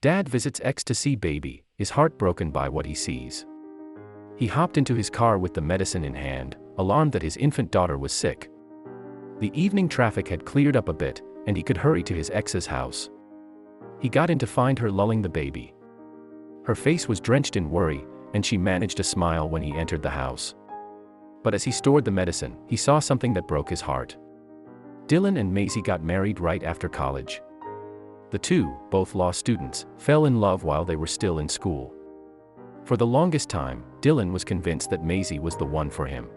Dad visits ex to see baby, is heartbroken by what he sees. He hopped into his car with the medicine in hand, alarmed that his infant daughter was sick. The evening traffic had cleared up a bit, and he could hurry to his ex's house. He got in to find her lulling the baby. Her face was drenched in worry, and she managed a smile when he entered the house. But as he stored the medicine, he saw something that broke his heart. Dylan and Maisie got married right after college. The two, both law students, fell in love while they were still in school. For the longest time, Dylan was convinced that Maisie was the one for him.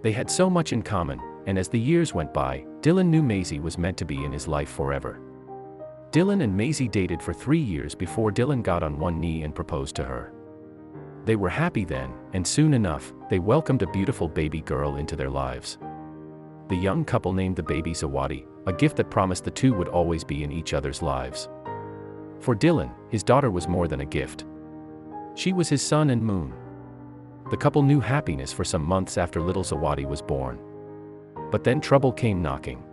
They had so much in common, and as the years went by, Dylan knew Maisie was meant to be in his life forever. Dylan and Maisie dated for 3 years before Dylan got on one knee and proposed to her. They were happy then, and soon enough, they welcomed a beautiful baby girl into their lives. The young couple named the baby Zawadi, a gift that promised the two would always be in each other's lives. For Dylan, his daughter was more than a gift. She was his sun and moon. The couple knew happiness for some months after little Zawadi was born. But then trouble came knocking.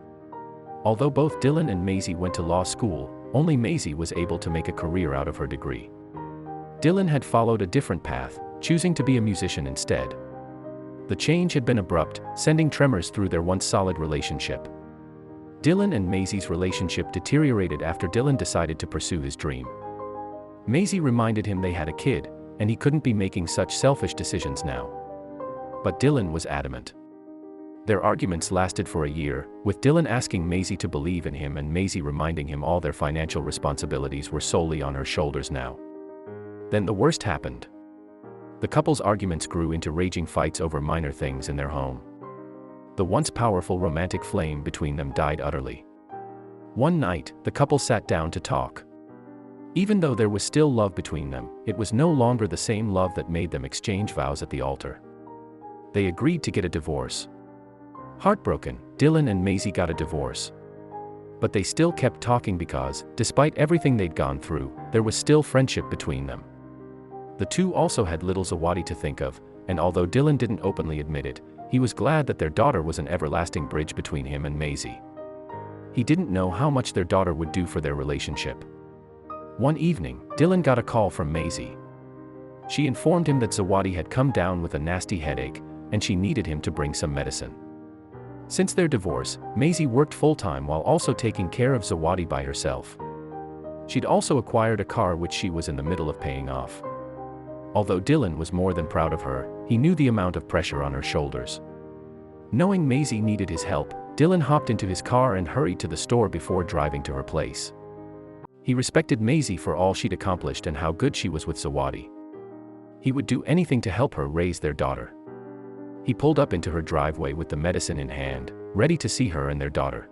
Although both Dylan and Maisie went to law school, only Maisie was able to make a career out of her degree. Dylan had followed a different path, choosing to be a musician instead. The change had been abrupt, sending tremors through their once solid relationship. Dylan and Maisie's relationship deteriorated after Dylan decided to pursue his dream. Maisie reminded him they had a kid, and he couldn't be making such selfish decisions now. But Dylan was adamant. Their arguments lasted for a year, with Dylan asking Maisie to believe in him and Maisie reminding him all their financial responsibilities were solely on her shoulders now. Then the worst happened. The couple's arguments grew into raging fights over minor things in their home. The once powerful romantic flame between them died utterly. One night, the couple sat down to talk. Even though there was still love between them, it was no longer the same love that made them exchange vows at the altar. They agreed to get a divorce. Heartbroken, Dylan and Maisie got a divorce. But they still kept talking because, despite everything they'd gone through, there was still friendship between them. The two also had little Zawadi to think of, and although Dylan didn't openly admit it, he was glad that their daughter was an everlasting bridge between him and Maisie. He didn't know how much their daughter would do for their relationship. One evening, Dylan got a call from Maisie. She informed him that Zawadi had come down with a nasty headache, and she needed him to bring some medicine. Since their divorce, Maisie worked full-time while also taking care of Zawadi by herself. She'd also acquired a car which she was in the middle of paying off. Although Dylan was more than proud of her, he knew the amount of pressure on her shoulders. Knowing Maisie needed his help, Dylan hopped into his car and hurried to the store before driving to her place. He respected Maisie for all she'd accomplished and how good she was with Zawadi. He would do anything to help her raise their daughter. He pulled up into her driveway with the medicine in hand, ready to see her and their daughter.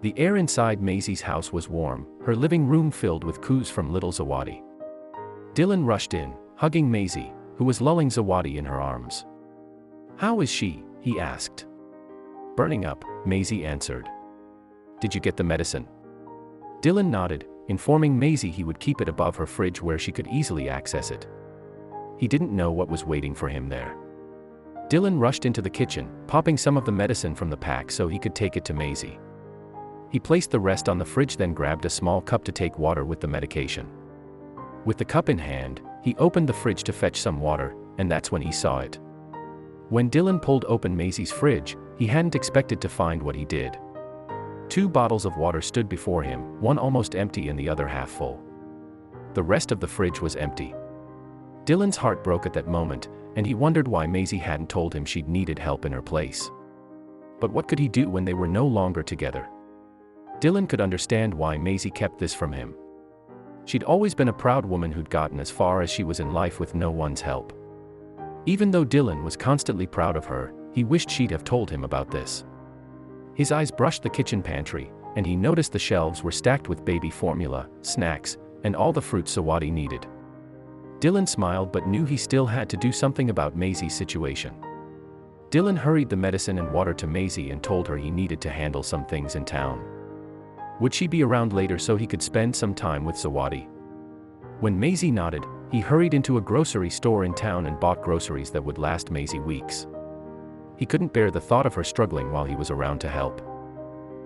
The air inside Maisie's house was warm, her living room filled with coos from little Zawadi. Dylan rushed in, hugging Maisie, who was lulling Zawadi in her arms. "How is she?" he asked. "Burning up," Maisie answered. "Did you get the medicine?" Dylan nodded, informing Maisie he would keep it above her fridge where she could easily access it. He didn't know what was waiting for him there. Dylan rushed into the kitchen, popping some of the medicine from the pack so he could take it to Maisie. He placed the rest on the fridge, then grabbed a small cup to take water with the medication. With the cup in hand, he opened the fridge to fetch some water, and that's when he saw it. When Dylan pulled open Maisie's fridge, he hadn't expected to find what he did. 2 bottles of water stood before him, one almost empty and the other half full. The rest of the fridge was empty. Dylan's heart broke at that moment, and he wondered why Maisie hadn't told him she'd needed help in her place. But what could he do when they were no longer together? Dylan could understand why Maisie kept this from him. She'd always been a proud woman who'd gotten as far as she was in life with no one's help. Even though Dylan was constantly proud of her, he wished she'd have told him about this. His eyes brushed the kitchen pantry, and he noticed the shelves were stacked with baby formula, snacks, and all the fruits Zawadi needed. Dylan smiled but knew he still had to do something about Maisie's situation. Dylan hurried the medicine and water to Maisie and told her he needed to handle some things in town. Would she be around later so he could spend some time with Zawadi? When Maisie nodded, he hurried into a grocery store in town and bought groceries that would last Maisie weeks. He couldn't bear the thought of her struggling while he was around to help.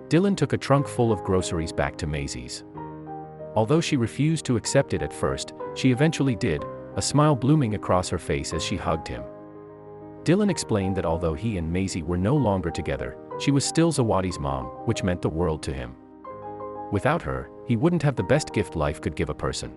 Dylan took a trunk full of groceries back to Maisie's. Although she refused to accept it at first, she eventually did, a smile blooming across her face as she hugged him. Dylan explained that although he and Maisie were no longer together, she was still Zawadi's mom, which meant the world to him. Without her, he wouldn't have the best gift life could give a person.